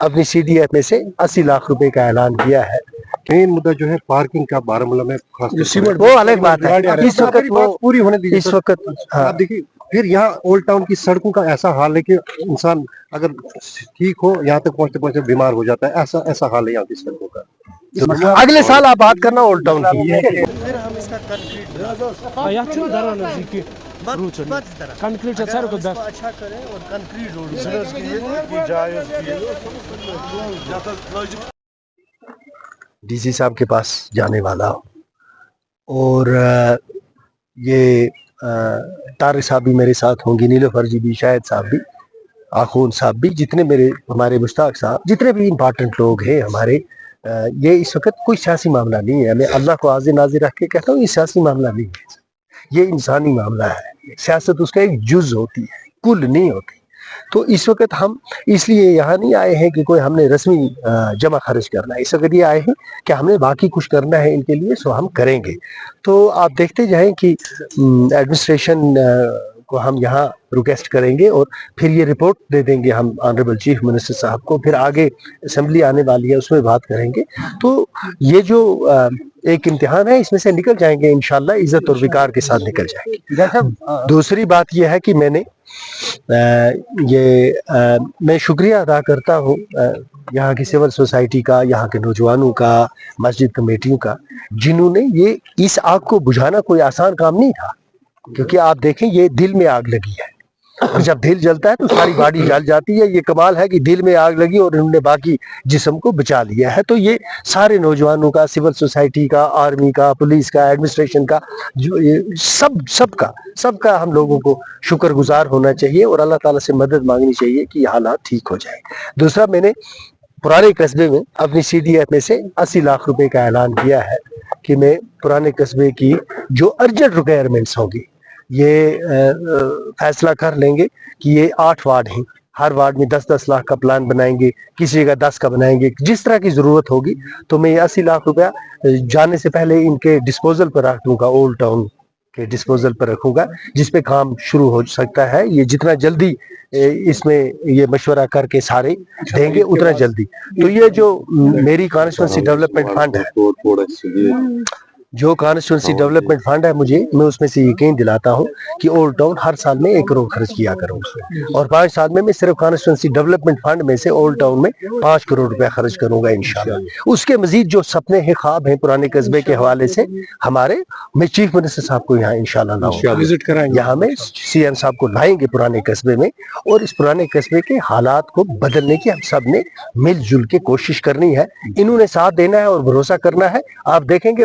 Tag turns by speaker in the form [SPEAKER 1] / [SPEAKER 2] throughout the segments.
[SPEAKER 1] अपनी CDF में से 80 लाख रुपए का ऐलान किया है।
[SPEAKER 2] मेन मुद्दा जो है पार्किंग का बारामूला में खास
[SPEAKER 1] वो अलग बात है, इस वक्त वो
[SPEAKER 2] पूरी होने दीजिए।
[SPEAKER 1] इस वक्त
[SPEAKER 2] आप देखिए फिर यहाँ ओल्ड टाउन की सड़कों का ऐसा हाल है कि इंसान अगर ठीक हो यहाँ तक पहुंचते पहुंचते बीमार हो जाता है। ऐसा हाल है यहाँ की सड़कों का।
[SPEAKER 1] तो अगले साल आप बात करना ओल्ड टाउन की।
[SPEAKER 2] फिर हम इसका
[SPEAKER 3] कंक्रीट
[SPEAKER 2] अच्छा करें और कंक्रीट रोड
[SPEAKER 1] DC साहब के पास जाने वाला हूँ और ये तारिक साहब भी मेरे साथ होंगे, नीलोफर जी भी, शाहिद साहब भी, आखून साहब भी, जितने हमारे मुश्ताक साहब, जितने भी इम्पोर्टेंट लोग हैं हमारे। ये इस वक्त कोई सियासी मामला नहीं है। मैं अल्लाह को हाजिर नाजिर रख के कहता हूँ, ये सियासी मामला नहीं है, ये इंसानी मामला है। सियासत उसका एक जुज होती है, कुल नहीं होती। तो इस वक्त हम इसलिए यहाँ नहीं आए हैं कि कोई हमने रस्मी जमा खर्च करना है। इस वक्त ये आए हैं कि हमने बाकी कुछ करना है इनके लिए, सो हम करेंगे। तो आप देखते जाएं कि एडमिनिस्ट्रेशन को हम यहाँ रिक्वेस्ट करेंगे और फिर ये रिपोर्ट दे देंगे हम ऑनरेबल चीफ मिनिस्टर साहब को। फिर आगे असेंबली आने वाली है, उसमें बात करेंगे। तो ये जो एक इम्तिहान है, इसमें से निकल जाएंगे इंशाल्लाह, इज्जत और विकार के साथ निकल जाएंगे। दूसरी बात यह है कि मैंने मैं शुक्रिया अदा करता हूँ यहाँ की सिविल सोसाइटी का, यहाँ के नौजवानों का, मस्जिद कमेटियों का, जिन्होंने ये इस आग को बुझाना कोई आसान काम नहीं था। क्योंकि आप देखें, ये दिल में आग लगी है और जब दिल जलता है तो सारी बॉडी जल जाती है। ये कमाल है कि दिल में आग लगी और इन्होंने बाकी जिस्म को बचा लिया है। तो ये सारे नौजवानों का, सिविल सोसाइटी का, आर्मी का, पुलिस का, एडमिनिस्ट्रेशन का, जो ये सबका हम लोगों को शुक्रगुजार होना चाहिए और अल्लाह ताला से मदद मांगनी चाहिए कि हालात ठीक हो जाए। दूसरा, मैंने पुराने कस्बे में अपनी CDF में से 80 लाख रुपए का ऐलान किया है कि मैं पुराने कस्बे की जो अर्जेंट रिक्वायरमेंट्स होंगी, ये फैसला कर लेंगे कि ये 8 वार्ड हैं, हर वार्ड में 10-10 लाख का प्लान बनाएंगे, किसी का 10 का बनाएंगे, जिस तरह की जरूरत होगी। तो मैं ये 80 लाख रुपया जाने से पहले इनके डिस्पोजल पर रख दूंगा, ओल्ड टाउन के डिस्पोजल पर रखूंगा, जिसपे काम शुरू हो सकता है। ये जितना जल्दी इसमें ये मशवरा करके सारे देंगे उतना जल्दी। तो ये जो मेरी कॉन्स्टिट्यूंसी डेवलपमेंट फंड है, जो कॉन्स्टिट्यूंसी डेवलपमेंट फंड है, मैं उसमें से यकीन दिलाता हूँ कि ओल्ड टाउन हर साल में 1 करोड़ खर्च किया करूँगा और 5 साल में मैं सिर्फ कॉन्स्टिट्यूंसी डेवलपमेंट फंड में से ओल्ड टाउन में 5 करोड़ रुपया खर्च करूंगा इंशाल्लाह। उसके मजीद जो सपने हैं, ख्वाब हैं पुराने कस्बे के हवाले से हमारे, मैं चीफ मिनिस्टर साहब को यहाँ इंशाल्लाह लाऊंगा, विजिट कराएंगे। यहाँ में CM साहब को लाएंगे पुराने कस्बे में और इस पुराने कस्बे के हालात को बदलने की हम सब ने मिलजुल के कोशिश करनी है। इन्होंने साथ देना है और भरोसा करना है। आप देखेंगे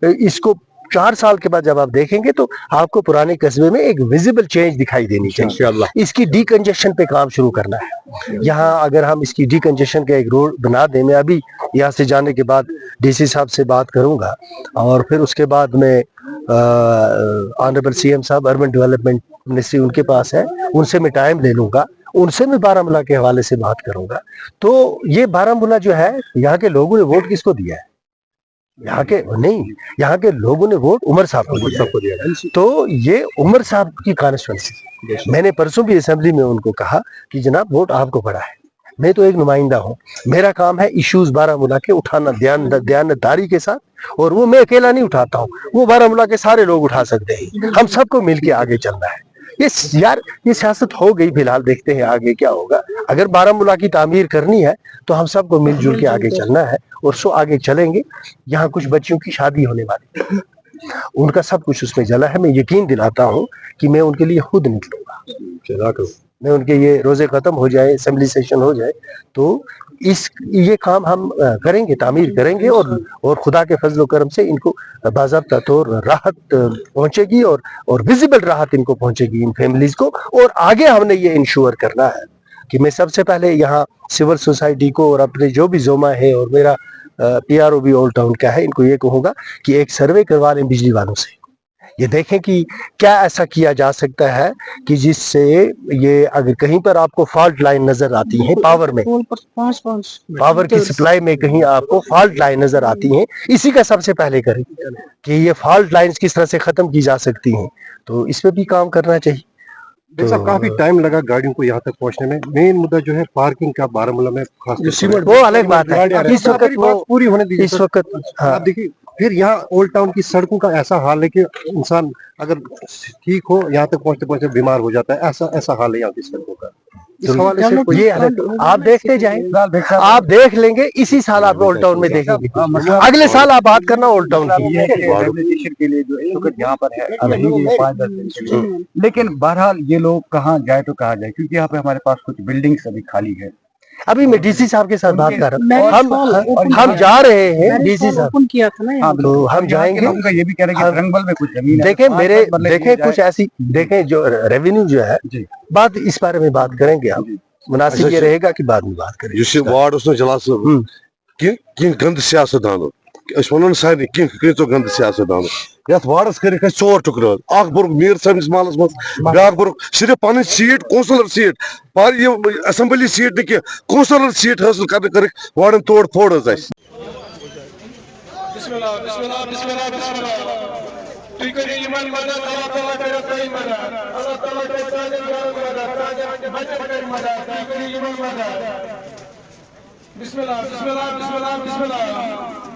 [SPEAKER 1] इसको 4 साल के बाद जब आप देखेंगे तो आपको पुराने कस्बे में एक विजिबल चेंज दिखाई देनी चाहिए। इसकी डीकंजेशन पे काम शुरू करना है। यहाँ अगर हम इसकी डीकंजेशन का एक रोड बना दें, मैं अभी यहाँ से जाने के बाद DC साहब से बात करूंगा और फिर उसके बाद मैं ऑनरेबल CM साहब, अर्बन डेवलपमेंट मिनिस्ट्री उनके पास है, उनसे मैं टाइम ले लूंगा, उनसे मैं बारामूला के हवाले से बात करूंगा। तो ये बारामूला जो है, यहाँ के लोगों ने वोट किसको दिया है? यहाँ के लोगों ने वोट उमर साहब को दिया। तो ये उमर साहब की कॉन्स्टिट्यूंसी, मैंने परसों भी असेंबली में उनको कहा कि जनाब वोट आपको पड़ा है, मैं तो एक नुमाइंदा हूँ, मेरा काम है इश्यूज बारामूला के उठाना दयानतदारी के साथ, और वो मैं अकेला नहीं उठाता हूँ, वो बारामूला के सारे लोग उठा सकते हैं। हम सबको मिलके आगे चलना है। ये सियासत हो गई फिलहाल, देखते हैं आगे क्या होगा। अगर बारामूला की तामीर करनी है तो हम सबको मिलजुल के आगे चलना है और सो आगे चलेंगे। यहाँ कुछ बच्चियों की शादी होने वाली है, उनका सब कुछ उसमें जला है। मैं यकीन दिलाता हूँ कि मैं उनके लिए खुद निकलूंगा। मैं उनके ये रोजे खत्म हो जाए, असेंबली सेशन हो जाए, तो ये काम हम करेंगे, तामीर करेंगे और खुदा के फजल करम से इनको बाज़ाब्ता तौर राहत पहुंचेगी और विजिबल राहत इनको पहुंचेगी, इन फैमिलीज को। और आगे हमने ये इंश्योर करना है कि मैं सबसे पहले यहाँ सिविल सोसाइटी को और अपने जो भी जोमा है और मेरा PRO भी ओल्ड टाउन का है, इनको ये कहूँगा कि एक सर्वे करवा लें बिजली वालों से, ये देखें कि क्या ऐसा किया जा सकता है कि जिससे ये अगर कहीं पर आपको फॉल्ट लाइन नजर आती है, पावर की सप्लाई में कहीं आपको फॉल्ट लाइन नजर आती है, इसी का सबसे पहले करें कि ये फॉल्ट लाइंस किस तरह से खत्म की जा सकती हैं। तो इस पे भी काम करना चाहिए।
[SPEAKER 2] साहब काफी टाइम लगा गाड़ियों को यहाँ तक पहुँचने में। मेन मुद्दा जो है पार्किंग का बारामूला में खास तौर पर
[SPEAKER 1] वो अलग बात है, इस
[SPEAKER 2] आप
[SPEAKER 1] वक्त
[SPEAKER 2] मेरी बात
[SPEAKER 1] वो
[SPEAKER 2] पूरी होने दीजिए
[SPEAKER 1] इस
[SPEAKER 2] सर।
[SPEAKER 1] वक्त हाँ
[SPEAKER 2] आप देखिए फिर यहाँ ओल्ड टाउन की सड़कों का ऐसा हाल है कि इंसान अगर ठीक हो यहाँ तक पहुँचते पहुँचते बीमार हो जाता है। ऐसा ऐसा हाल है यहाँ की सड़कों का। इस हवाले से कोई
[SPEAKER 1] ये अलग, आप देखते जाएं, आप देख लेंगे इसी साल आप ओल्ड टाउन में देखेंगे, अगले साल आप बात करना ओल्ड टाउन की।
[SPEAKER 3] रिहैबिलिटेशन के लिए जो इस वक्त यहाँ पर है रहेंगे 5-10 दिन के लिए, लेकिन बहरहाल ये लोग कहाँ जाए तो कहाँ जाए, क्योंकि यहाँ पे हमारे पास कुछ बिल्डिंग्स अभी खाली है।
[SPEAKER 1] अभी मैं डीसी साहब के साथ बात कर रहा हूँ, हम जा रहे हैं डीसी साहब,
[SPEAKER 4] ओपन किया था ना यहाँ।
[SPEAKER 1] तो हम जाएंगे।
[SPEAKER 3] लोगों का ये भी कह रहे हैं कि रंगबल में कुछ जमीन है,
[SPEAKER 1] देखें मेरे
[SPEAKER 3] 5 मरले
[SPEAKER 1] देखें
[SPEAKER 3] की
[SPEAKER 1] कुछ
[SPEAKER 3] जाए।
[SPEAKER 1] ऐसी देखें जो रेवेन्यू जो है,
[SPEAKER 3] जी।
[SPEAKER 1] बात इस बारे में बात करेंगे हम, मुनासिब ये रहेगा कि बाद में बात करेंगे।
[SPEAKER 5] यह वार्ड जलाल साहब कह गंद सियासतदानों वन सारे कह गंद सियासतदानों ये वार्डस कर 4 टुकड़ बोर्क मीर साहब महलस मज ब्या बोर्क सिर्फ पन seat councillor seat assembly seat न कौंसलर सीट हासिल कर वार्डन तोड़ फोड़
[SPEAKER 6] बिस्मिल्लाह बिस्मिल्लाह बिस्मिल्लाह बिस्मिल्लाह